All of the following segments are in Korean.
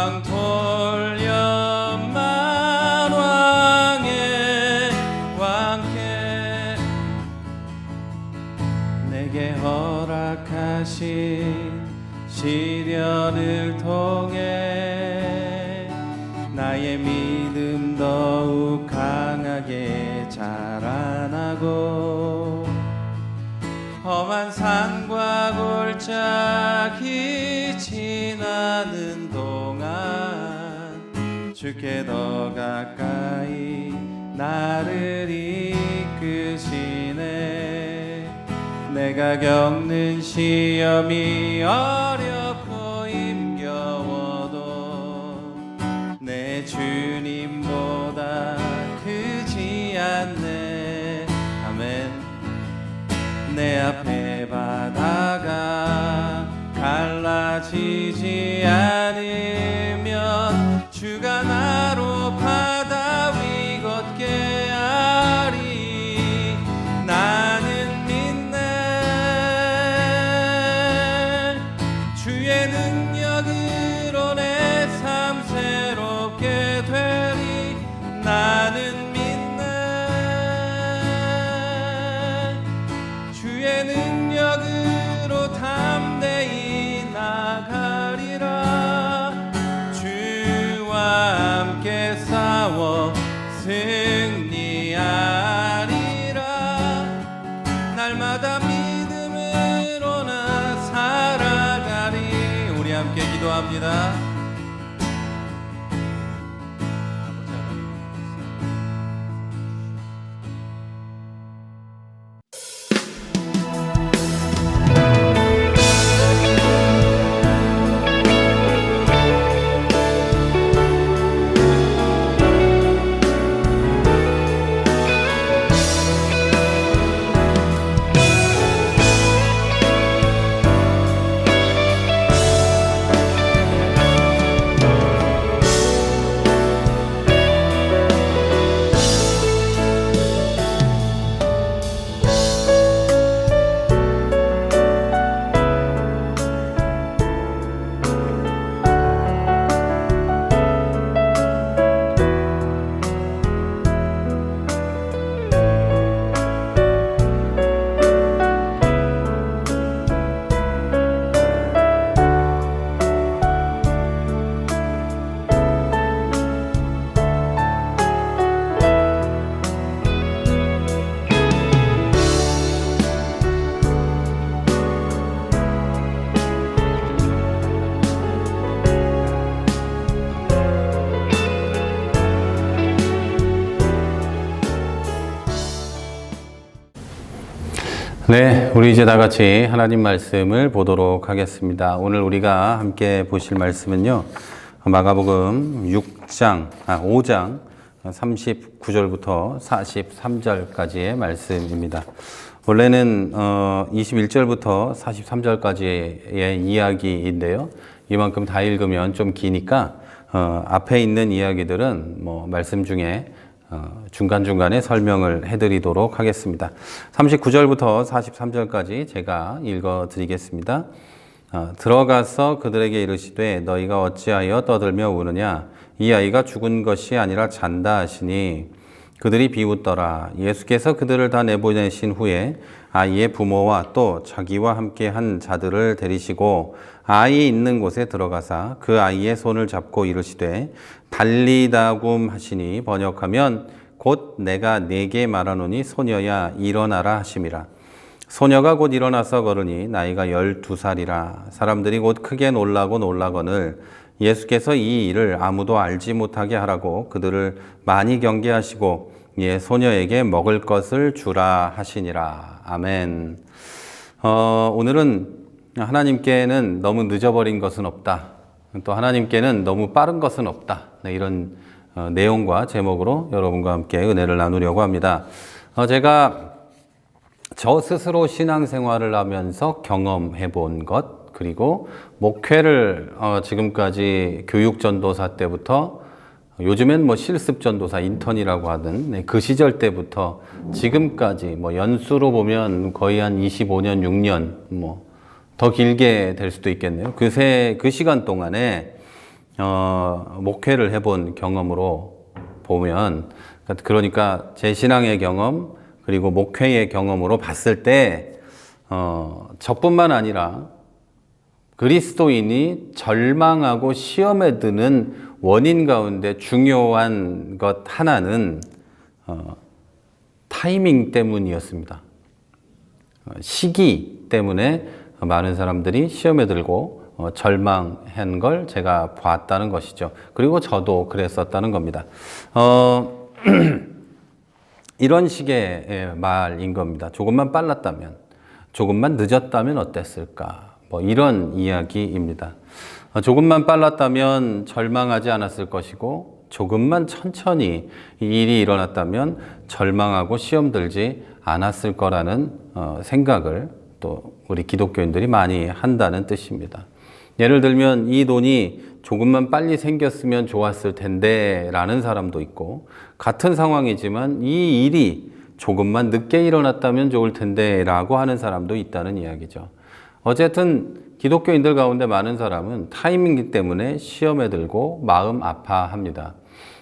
영광 돌려 만왕의 왕께 내게 허락하신 시련을 통해 나의 믿음 더욱 강하게 자라나고 험한 산과 골짜기 지나는 동안 주께 더 가까이 나를 이끄시네. 내가 겪는 시험이 어렵고 힘겨워도 내 주님보다 크지 않네. 아멘. 내 앞에 바다가 갈라지지 않으면 주가 나로 바다 위 걷게 하리. 나는 믿네. 주의 능력으로 내 삶 새롭게 되리. 나는 능력으로 담대히 나가리라. 주와 함께 싸워 승리하리라. 날마다 믿음으로 나 살아가리. 우리 함께 기도합니다. 네, 우리 이제 다 같이 하나님 말씀을 보도록 하겠습니다. 오늘 우리가 함께 보실 말씀은요, 마가복음 5장 39절부터 43절까지의 말씀입니다. 원래는 21절부터 43절까지의 이야기인데요. 이만큼 다 읽으면 좀 기니까 앞에 있는 이야기들은 말씀 중에 중간중간에 설명을 해드리도록 하겠습니다. 39절부터 43절까지 제가 읽어드리겠습니다. 들어가서 그들에게 이르시되 너희가 어찌하여 떠들며 우느냐. 이 아이가 죽은 것이 아니라 잔다 하시니 그들이 비웃더라. 예수께서 그들을 다 내보내신 후에 아이의 부모와 또 자기와 함께 한 자들을 데리시고 아이 있는 곳에 들어가사 그 아이의 손을 잡고 이르시되 달리다굼 하시니 번역하면 곧 내가 네게 말하노니 소녀야 일어나라 하심이라. 소녀가 곧 일어나서 걸으니 나이가 12살이라. 사람들이 곧 크게 놀라거늘 예수께서 이 일을 아무도 알지 못하게 하라고 그들을 많이 경계하시고 소녀에게 먹을 것을 주라 하시니라. 아멘. 오늘은 하나님께는 너무 늦어버린 것은 없다. 또 하나님께는 너무 빠른 것은 없다. 이런 내용과 제목으로 여러분과 함께 은혜를 나누려고 합니다. 제가 저 스스로 신앙생활을 하면서 경험해 본 것, 그리고 목회를 지금까지 교육전도사 때부터 요즘엔 실습전도사 인턴이라고 하던 그 시절 때부터 지금까지 연수로 보면 거의 한 25년, 6년 더 길게 될 수도 있겠네요. 그 시간 동안에 목회를 해본 경험으로 보면, 그러니까 제 신앙의 경험 그리고 목회의 경험으로 봤을 때 저뿐만 아니라 그리스도인이 절망하고 시험에 드는 원인 가운데 중요한 것 하나는 타이밍 때문이었습니다. 시기 때문에 많은 사람들이 시험에 들고 절망한 걸 제가 봤다는 것이죠. 그리고 저도 그랬었다는 겁니다. 이런 식의 말인 겁니다. 조금만 빨랐다면, 조금만 늦었다면 어땠을까? 뭐 이런 이야기입니다. 조금만 빨랐다면 절망하지 않았을 것이고, 조금만 천천히 이 일이 일어났다면 절망하고 시험 들지 않았을 거라는 생각을 또 우리 기독교인들이 많이 한다는 뜻입니다. 예를 들면 이 돈이 조금만 빨리 생겼으면 좋았을 텐데 라는 사람도 있고, 같은 상황이지만 이 일이 조금만 늦게 일어났다면 좋을 텐데 라고 하는 사람도 있다는 이야기죠. 어쨌든 기독교인들 가운데 많은 사람은 타이밍 때문에 시험에 들고 마음 아파합니다.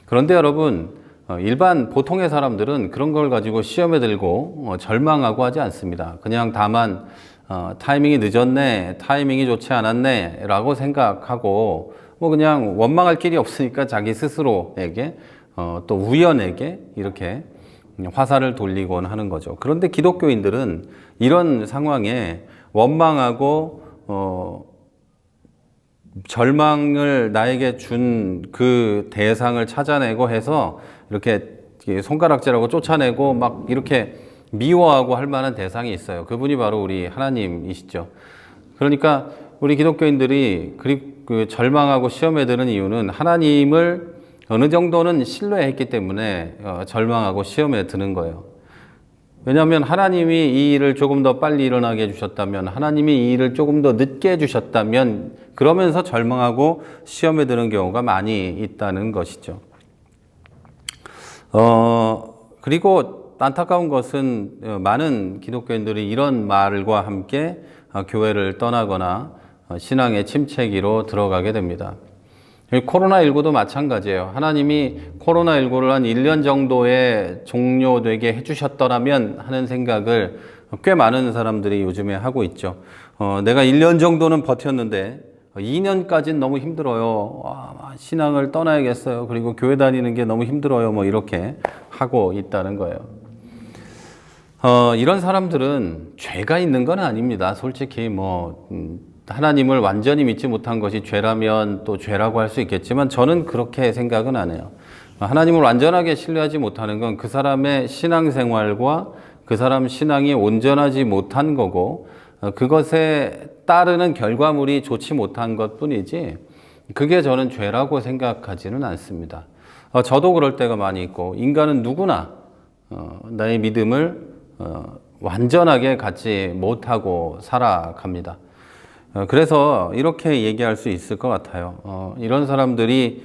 그런데 여러분, 일반 보통의 사람들은 그런 걸 가지고 시험에 들고 절망하고 하지 않습니다. 그냥 다만 타이밍이 늦었네, 타이밍이 좋지 않았네 라고 생각하고, 뭐 그냥 원망할 길이 없으니까 자기 스스로에게 또 우연에게 이렇게 화살을 돌리곤 하는 거죠. 그런데 기독교인들은 이런 상황에 원망하고 절망을 나에게 준 그 대상을 찾아내고 해서 이렇게 손가락질하고 쫓아내고 막 이렇게 미워하고 할 만한 대상이 있어요. 그분이 바로 우리 하나님이시죠. 그러니까 우리 기독교인들이 그 절망하고 시험에 드는 이유는 하나님을 어느 정도는 신뢰했기 때문에 절망하고 시험에 드는 거예요. 왜냐하면 하나님이 이 일을 조금 더 빨리 일어나게 해주셨다면, 하나님이 이 일을 조금 더 늦게 해주셨다면, 그러면서 절망하고 시험에 드는 경우가 많이 있다는 것이죠. 그리고 안타까운 것은 많은 기독교인들이 이런 말과 함께 교회를 떠나거나 신앙의 침체기로 들어가게 됩니다. 코로나19도 마찬가지예요. 하나님이 코로나19를 한 1년 정도에 종료되게 해주셨더라면 하는 생각을 꽤 많은 사람들이 요즘에 하고 있죠. 내가 1년 정도는 버텼는데 2년까지는 너무 힘들어요. 신앙을 떠나야겠어요. 그리고 교회 다니는 게 너무 힘들어요. 뭐 이렇게 하고 있다는 거예요. 이런 사람들은 죄가 있는 건 아닙니다. 솔직히 하나님을 완전히 믿지 못한 것이 죄라면 또 죄라고 할 수 있겠지만, 저는 그렇게 생각은 안 해요. 하나님을 완전하게 신뢰하지 못하는 건 그 사람의 신앙생활과 그 사람 신앙이 온전하지 못한 거고, 그것에 따르는 결과물이 좋지 못한 것 뿐이지, 그게 저는 죄라고 생각하지는 않습니다. 저도 그럴 때가 많이 있고, 인간은 누구나 나의 믿음을 완전하게 갖지 못하고 살아갑니다. 그래서 이렇게 얘기할 수 있을 것 같아요. 이런 사람들이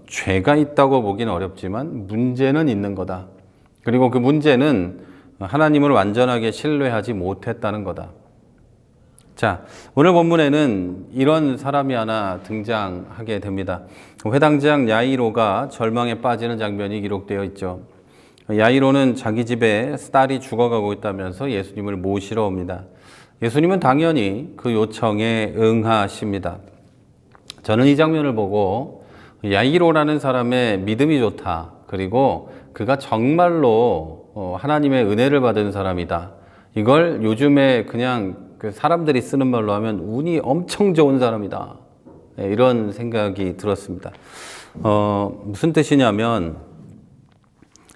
죄가 있다고 보기는 어렵지만 문제는 있는 거다. 그리고 그 문제는 하나님을 완전하게 신뢰하지 못했다는 거다. 자, 오늘 본문에는 이런 사람이 하나 등장하게 됩니다. 회당장 야이로가 절망에 빠지는 장면이 기록되어 있죠. 야이로는 자기 집에 딸이 죽어가고 있다면서 예수님을 모시러 옵니다. 예수님은 당연히 그 요청에 응하십니다. 저는 이 장면을 보고 야이로라는 사람의 믿음이 좋다. 그리고 그가 정말로 하나님의 은혜를 받은 사람이다. 이걸 요즘에 그냥 그 사람들이 쓰는 말로 하면 운이 엄청 좋은 사람이다. 이런 생각이 들었습니다. 무슨 뜻이냐면,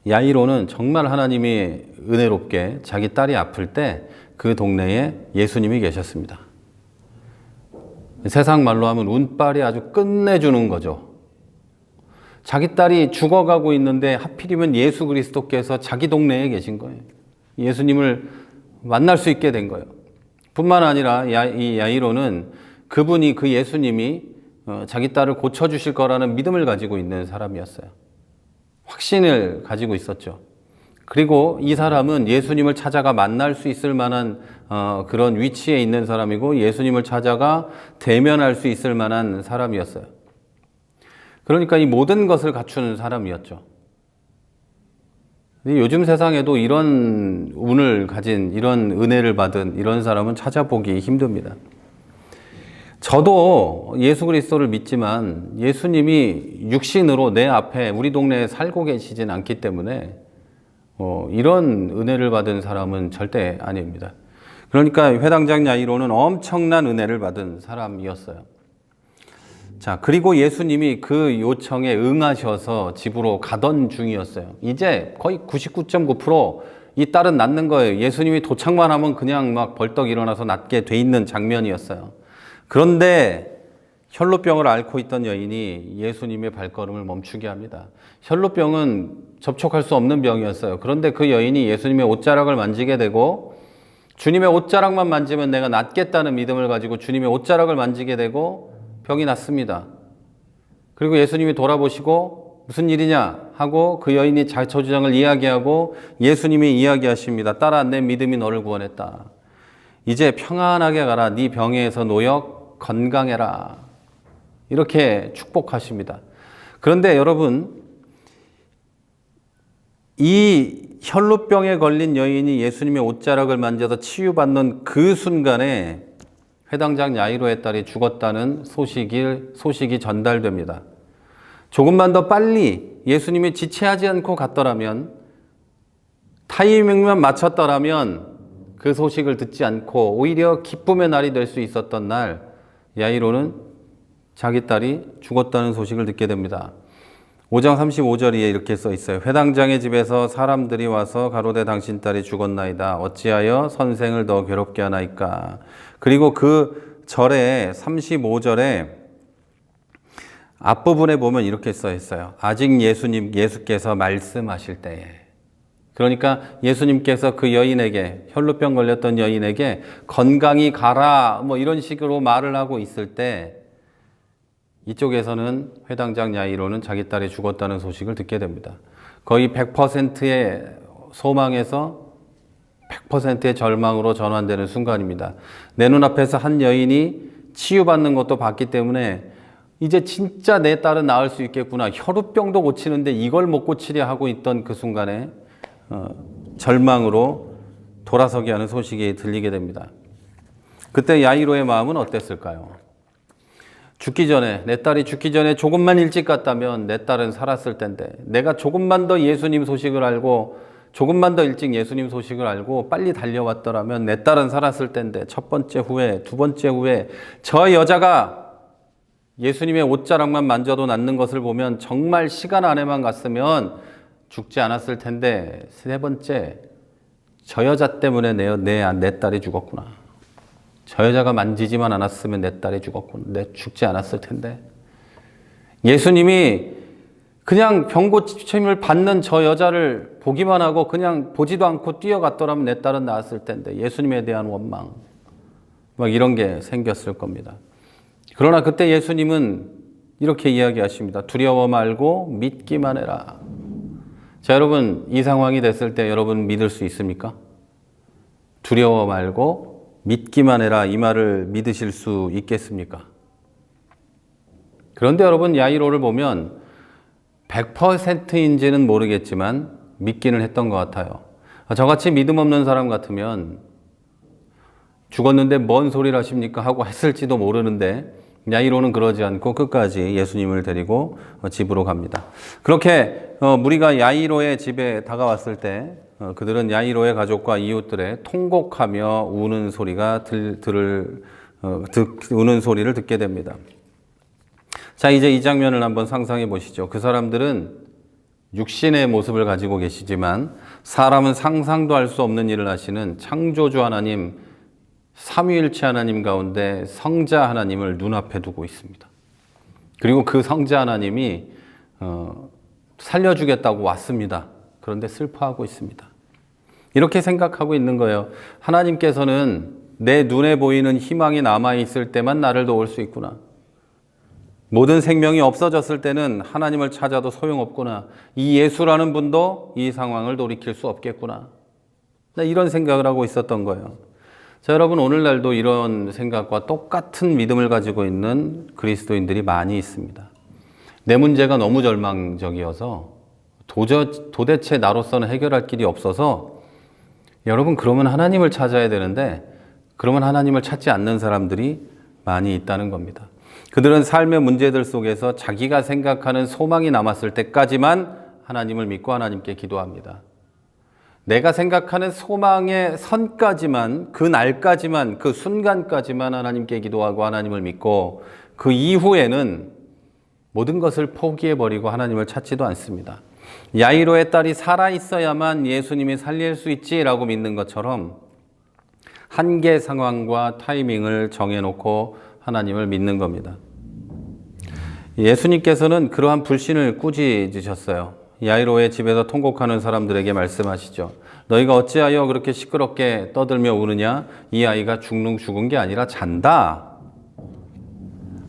야이로는 정말 하나님이 은혜롭게 자기 딸이 아플 때 그 동네에 예수님이 계셨습니다. 세상 말로 하면 운빨이 아주 끝내주는 거죠. 자기 딸이 죽어가고 있는데 하필이면 예수 그리스도께서 자기 동네에 계신 거예요. 예수님을 만날 수 있게 된 거예요. 뿐만 아니라 이 야이로는 그분이, 그 예수님이 자기 딸을 고쳐주실 거라는 믿음을 가지고 있는 사람이었어요. 확신을 가지고 있었죠. 그리고 이 사람은 예수님을 찾아가 만날 수 있을 만한 그런 위치에 있는 사람이고, 예수님을 찾아가 대면할 수 있을 만한 사람이었어요. 그러니까 이 모든 것을 갖추는 사람이었죠. 요즘 세상에도 이런 운을 가진, 이런 은혜를 받은 이런 사람은 찾아보기 힘듭니다. 저도 예수 그리스도를 믿지만 예수님이 육신으로 내 앞에 우리 동네에 살고 계시진 않기 때문에 이런 은혜를 받은 사람은 절대 아닙니다. 그러니까 회당장 야이로는 엄청난 은혜를 받은 사람이었어요. 자, 그리고 예수님이 그 요청에 응하셔서 집으로 가던 중이었어요. 이제 거의 99.9% 이 딸은 낫는 거예요. 예수님이 도착만 하면 그냥 막 벌떡 일어나서 낫게 돼 있는 장면이었어요. 그런데 혈루병을 앓고 있던 여인이 예수님의 발걸음을 멈추게 합니다. 혈루병은 접촉할 수 없는 병이었어요. 그런데 그 여인이 예수님의 옷자락을 만지게 되고 주님의 옷자락만 만지면 내가 낫겠다는 믿음을 가지고 주님의 옷자락을 만지게 되고 병이 낫습니다. 그리고 예수님이 돌아보시고 무슨 일이냐 하고 그 여인이 자처 주장을 이야기하고 예수님이 이야기하십니다. 딸아, 내 믿음이 너를 구원했다. 이제 평안하게 가라. 네 병에서 놓여 건강해라. 이렇게 축복하십니다. 그런데 여러분, 이 혈루병에 걸린 여인이 예수님의 옷자락을 만져서 치유받는 그 순간에 회당장 야이로의 딸이 죽었다는 소식이 전달됩니다. 조금만 더 빨리 예수님이 지체하지 않고 갔더라면, 타이밍만 맞췄더라면 그 소식을 듣지 않고 오히려 기쁨의 날이 될 수 있었던 날, 야이로는 자기 딸이 죽었다는 소식을 듣게 됩니다. 5장 35절에 이렇게 써 있어요. 회당장의 집에서 사람들이 와서 가로되 당신 딸이 죽었나이다. 어찌하여 선생을 더 괴롭게 하나이까. 그리고 그 절에 35절에 앞부분에 보면 이렇게 써 있어요. 아직 예수께서 말씀하실 때에. 그러니까 예수님께서 그 여인에게, 혈루병 걸렸던 여인에게 건강히 가라 뭐 이런 식으로 말을 하고 있을 때 이쪽에서는 회당장 야이로는 자기 딸이 죽었다는 소식을 듣게 됩니다. 거의 100%의 소망에서 100%의 절망으로 전환되는 순간입니다. 내 눈앞에서 한 여인이 치유받는 것도 봤기 때문에 이제 진짜 내 딸은 나을 수 있겠구나. 혈우병도 고치는데 이걸 못 고치려 하고 있던 그 순간에 절망으로 돌아서게 하는 소식이 들리게 됩니다. 그때 야이로의 마음은 어땠을까요? 죽기 전에, 내 딸이 죽기 전에 조금만 일찍 갔다면 내 딸은 살았을 텐데, 내가 조금만 더 예수님 소식을 알고 조금만 더 일찍 예수님 소식을 알고 빨리 달려왔더라면 내 딸은 살았을 텐데, 첫 번째 후회, 두 번째 후회, 저 여자가 예수님의 옷자락만 만져도 낫는 것을 보면 정말 시간 안에만 갔으면 죽지 않았을 텐데, 세 번째, 저 여자 때문에 내 딸이 죽었구나. 저 여자가 만지지만 않았으면 내 딸이 죽었구나. 내 죽지 않았을 텐데. 예수님이 그냥 병고침을 받는 저 여자를 보기만 하고 그냥 보지도 않고 뛰어갔더라면 내 딸은 나았을 텐데. 예수님에 대한 원망, 막 이런 게 생겼을 겁니다. 그러나 그때 예수님은 이렇게 이야기하십니다. 두려워 말고 믿기만 해라. 자, 여러분, 이 상황이 됐을 때 여러분 믿을 수 있습니까? 두려워 말고 믿기만 해라, 이 말을 믿으실 수 있겠습니까? 그런데 여러분, 야이로를 보면 100%인지는 모르겠지만 믿기는 했던 것 같아요. 저같이 믿음 없는 사람 같으면 죽었는데 뭔 소리를 하십니까? 하고 했을지도 모르는데 야이로는 그러지 않고 끝까지 예수님을 데리고 집으로 갑니다. 그렇게 무리가 야이로의 집에 다가왔을 때 그들은 야이로의 가족과 이웃들의 통곡하며 우는 소리가 우는 소리를 듣게 됩니다. 자, 이제 이 장면을 한번 상상해 보시죠. 그 사람들은 육신의 모습을 가지고 계시지만 사람은 상상도 할 수 없는 일을 하시는 창조주 하나님, 삼위일체 하나님 가운데 성자 하나님을 눈앞에 두고 있습니다. 그리고 그 성자 하나님이 살려주겠다고 왔습니다. 그런데 슬퍼하고 있습니다. 이렇게 생각하고 있는 거예요. 하나님께서는 내 눈에 보이는 희망이 남아있을 때만 나를 도울 수 있구나. 모든 생명이 없어졌을 때는 하나님을 찾아도 소용없구나. 이 예수라는 분도 이 상황을 돌이킬 수 없겠구나. 이런 생각을 하고 있었던 거예요. 자, 여러분, 오늘날도 이런 생각과 똑같은 믿음을 가지고 있는 그리스도인들이 많이 있습니다. 내 문제가 너무 절망적이어서 도대체 나로서는 해결할 길이 없어서 여러분 그러면 하나님을 찾아야 되는데 그러면 하나님을 찾지 않는 사람들이 많이 있다는 겁니다. 그들은 삶의 문제들 속에서 자기가 생각하는 소망이 남았을 때까지만 하나님을 믿고 하나님께 기도합니다. 내가 생각하는 소망의 선까지만, 그 날까지만, 그 순간까지만 하나님께 기도하고 하나님을 믿고 그 이후에는 모든 것을 포기해버리고 하나님을 찾지도 않습니다. 야이로의 딸이 살아있어야만 예수님이 살릴 수 있지라고 믿는 것처럼 한계 상황과 타이밍을 정해놓고 하나님을 믿는 겁니다. 예수님께서는 그러한 불신을 꾸짖으셨어요. 야이로의 집에서 통곡하는 사람들에게 말씀하시죠. 너희가 어찌하여 그렇게 시끄럽게 떠들며 우느냐? 이 아이가 죽은 게 아니라 잔다.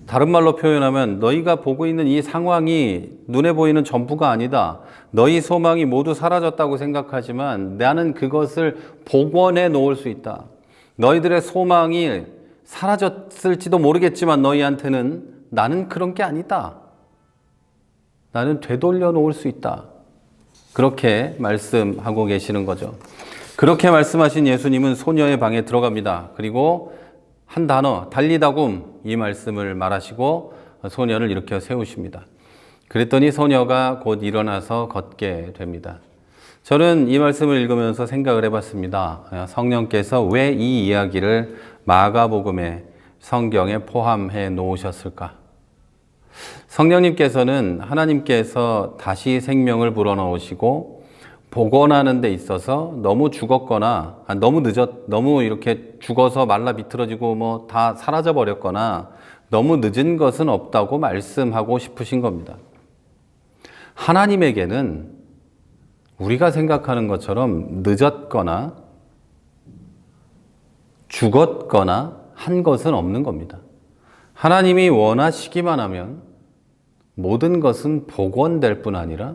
다른 말로 표현하면 너희가 보고 있는 이 상황이 눈에 보이는 전부가 아니다. 너희 소망이 모두 사라졌다고 생각하지만 나는 그것을 복원해 놓을 수 있다. 너희들의 소망이 사라졌을지도 모르겠지만 너희한테는 나는 그런 게 아니다. 나는 되돌려 놓을 수 있다. 그렇게 말씀하고 계시는 거죠. 그렇게 말씀하신 예수님은 소녀의 방에 들어갑니다. 그리고 한 단어, 달리다굼 이 말씀을 말하시고 소녀를 일으켜 세우십니다. 그랬더니 소녀가 곧 일어나서 걷게 됩니다. 저는 이 말씀을 읽으면서 생각을 해봤습니다. 성령께서 왜 이 이야기를 마가복음의 성경에 포함해 놓으셨을까? 성령님께서는 하나님께서 다시 생명을 불어넣으시고 복원하는 데 있어서 너무 죽었거나 너무 이렇게 죽어서 말라 비틀어지고 뭐 다 사라져 버렸거나 너무 늦은 것은 없다고 말씀하고 싶으신 겁니다. 하나님에게는 우리가 생각하는 것처럼 늦었거나 죽었거나 한 것은 없는 겁니다. 하나님이 원하시기만 하면 모든 것은 복원될 뿐 아니라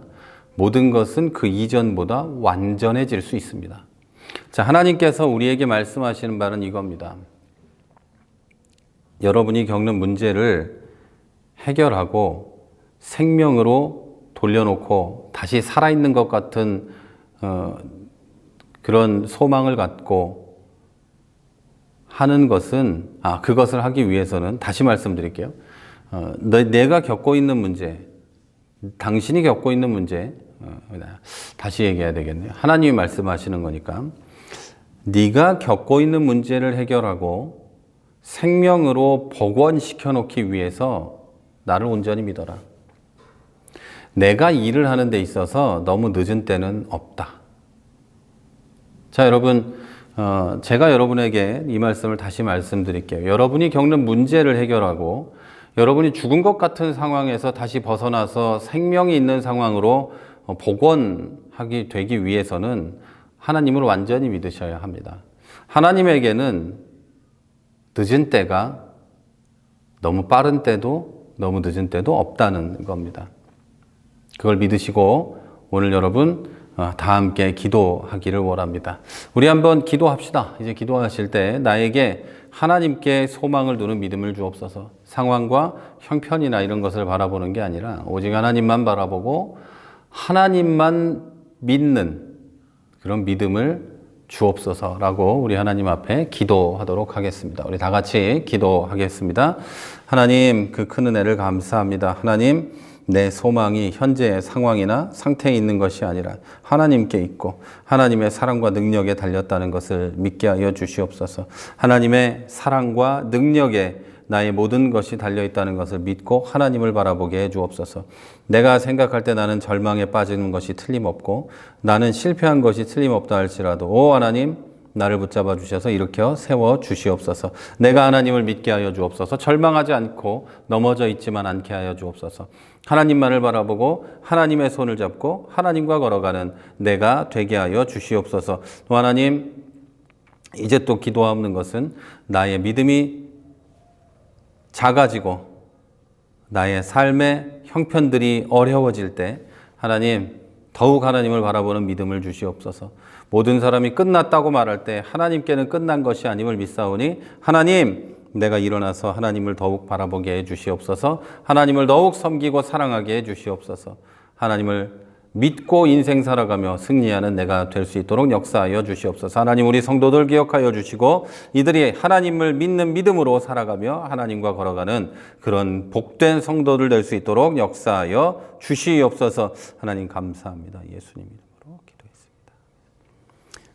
모든 것은 그 이전보다 완전해질 수 있습니다. 자, 하나님께서 우리에게 말씀하시는 바는 이겁니다. 여러분이 겪는 문제를 해결하고 생명으로 돌려놓고 다시 살아있는 것 같은 그런 소망을 갖고 하는 것은 그것을 하기 위해서는 다시 말씀드릴게요. 내가 겪고 있는 문제, 당신이 겪고 있는 문제, 다시 얘기해야 되겠네요. 하나님이 말씀하시는 거니까 네가 겪고 있는 문제를 해결하고 생명으로 복원시켜 놓기 위해서 나를 온전히 믿어라. 내가 일을 하는 데 있어서 너무 늦은 때는 없다. 자, 여러분, 제가 여러분에게 이 말씀을 다시 말씀드릴게요. 여러분이 겪는 문제를 해결하고 여러분이 죽은 것 같은 상황에서 다시 벗어나서 생명이 있는 상황으로 복원하게 되기 위해서는 하나님을 완전히 믿으셔야 합니다. 하나님에게는 늦은 때가 너무 빠른 때도 너무 늦은 때도 없다는 겁니다. 그걸 믿으시고 오늘 여러분 다 함께 기도하기를 원합니다. 우리 한번 기도합시다. 이제 기도하실 때 나에게 하나님께 소망을 두는 믿음을 주옵소서. 상황과 형편이나 이런 것을 바라보는 게 아니라 오직 하나님만 바라보고 하나님만 믿는 그런 믿음을 주옵소서라고 우리 하나님 앞에 기도하도록 하겠습니다. 우리 다 같이 기도하겠습니다. 하나님, 그 큰 은혜를 감사합니다. 하나님, 내 소망이 현재의 상황이나 상태에 있는 것이 아니라 하나님께 있고 하나님의 사랑과 능력에 달렸다는 것을 믿게 하여 주시옵소서. 하나님의 사랑과 능력에 나의 모든 것이 달려있다는 것을 믿고 하나님을 바라보게 해 주옵소서. 내가 생각할 때 나는 절망에 빠지는 것이 틀림없고 나는 실패한 것이 틀림없다 할지라도 오 하나님, 나를 붙잡아 주셔서 일으켜 세워 주시옵소서. 내가 하나님을 믿게 하여 주옵소서. 절망하지 않고 넘어져 있지만 않게 하여 주옵소서. 하나님만을 바라보고 하나님의 손을 잡고 하나님과 걸어가는 내가 되게 하여 주시옵소서. 또 하나님, 이제 또 기도하는 것은 나의 믿음이 작아지고 나의 삶의 형편들이 어려워질 때 하나님, 더욱 하나님을 바라보는 믿음을 주시옵소서. 모든 사람이 끝났다고 말할 때 하나님께는 끝난 것이 아님을 믿사오니 하나님, 내가 일어나서 하나님을 더욱 바라보게 해 주시옵소서. 하나님을 더욱 섬기고 사랑하게 해 주시옵소서. 하나님을 믿고 인생 살아가며 승리하는 내가 될 수 있도록 역사하여 주시옵소서. 하나님, 우리 성도들 기억하여 주시고 이들이 하나님을 믿는 믿음으로 살아가며 하나님과 걸어가는 그런 복된 성도들 될 수 있도록 역사하여 주시옵소서. 하나님 감사합니다. 예수님 이름으로 기도했습니다.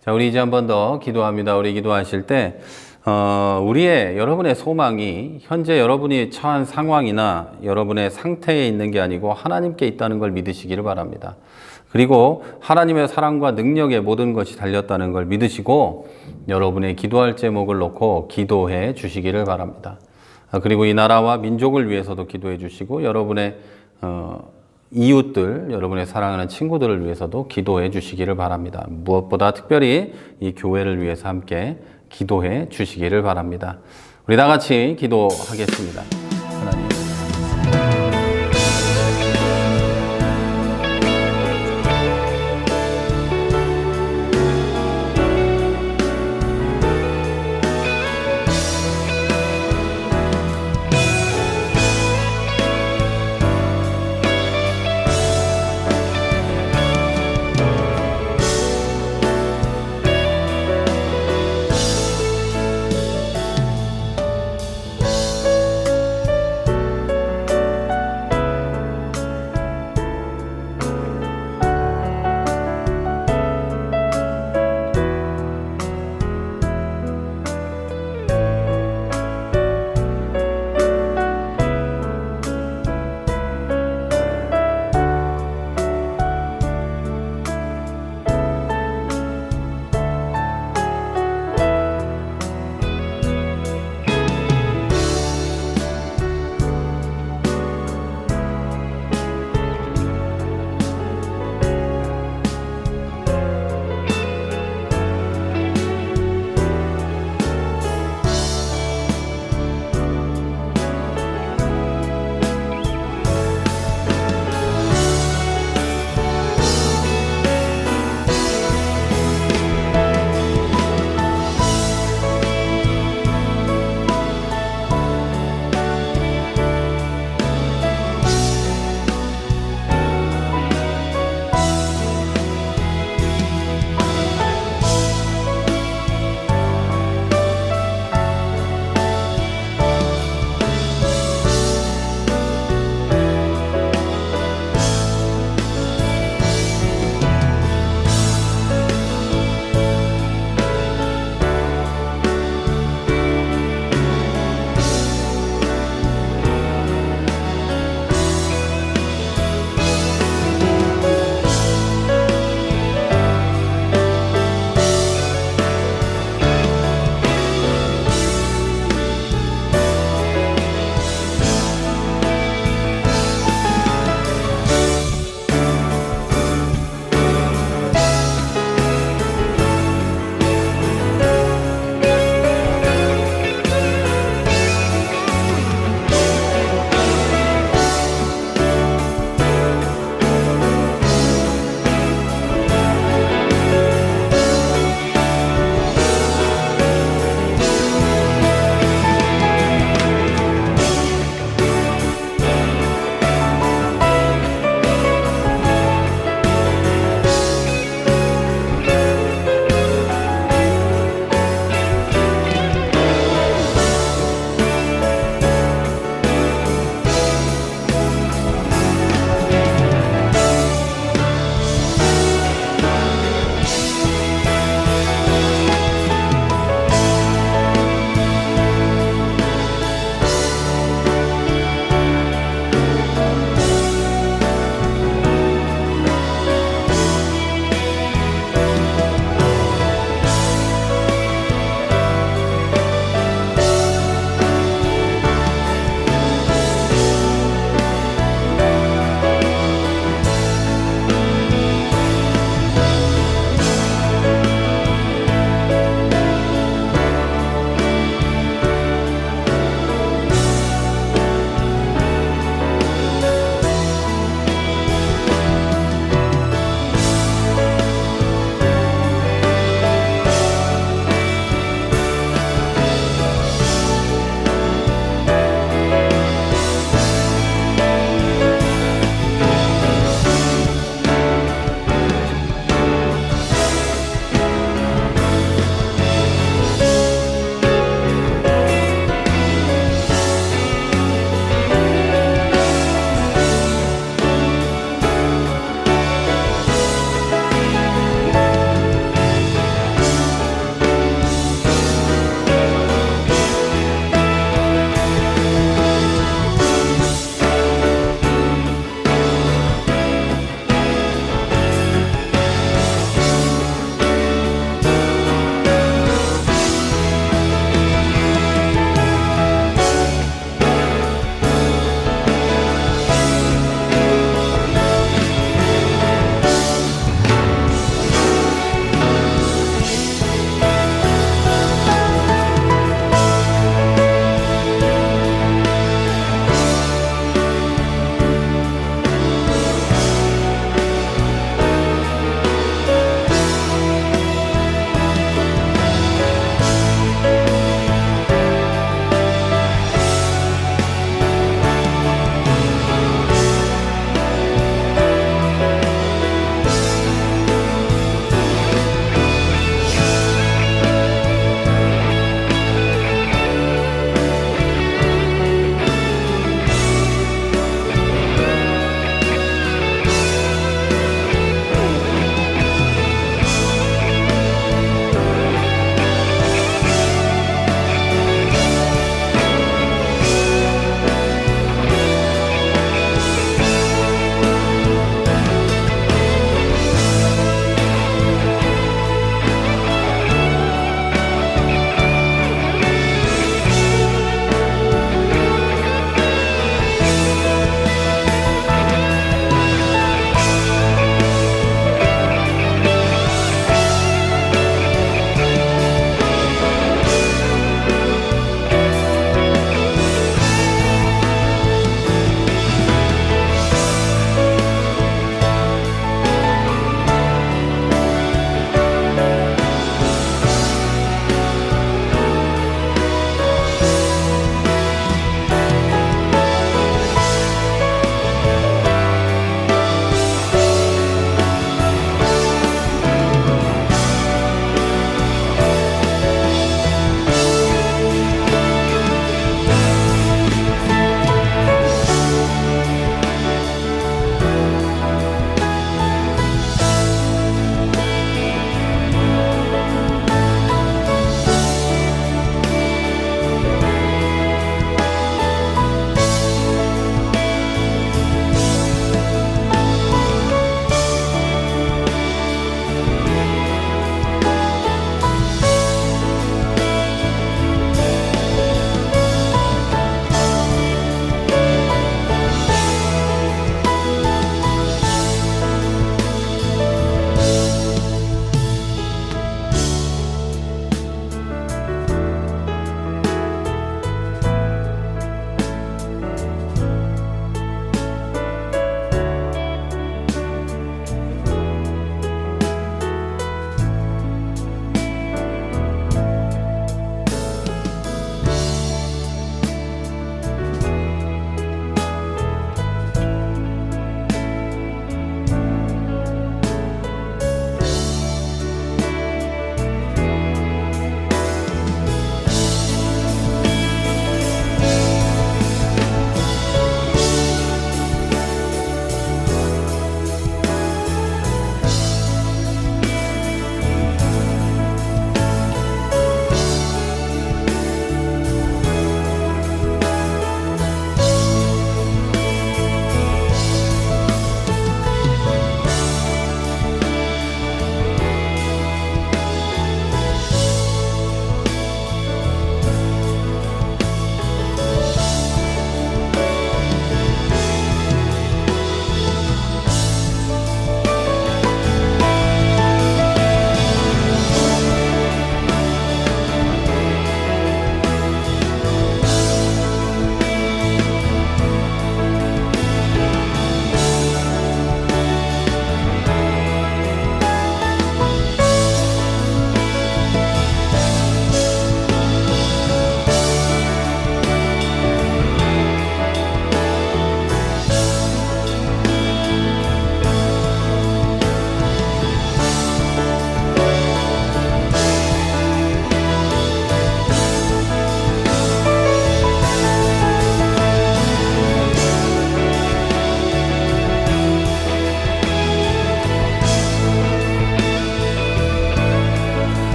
자, 우리 이제 한 번 더 기도합니다. 우리 기도하실 때 여러분의 소망이 현재 여러분이 처한 상황이나 여러분의 상태에 있는 게 아니고 하나님께 있다는 걸 믿으시기를 바랍니다. 그리고 하나님의 사랑과 능력에 모든 것이 달렸다는 걸 믿으시고 여러분의 기도할 제목을 놓고 기도해 주시기를 바랍니다. 그리고 이 나라와 민족을 위해서도 기도해 주시고 여러분의 이웃들, 여러분의 사랑하는 친구들을 위해서도 기도해 주시기를 바랍니다. 무엇보다 특별히 이 교회를 위해서 함께 기도해 주시기를 바랍니다. 우리 다 같이 기도하겠습니다.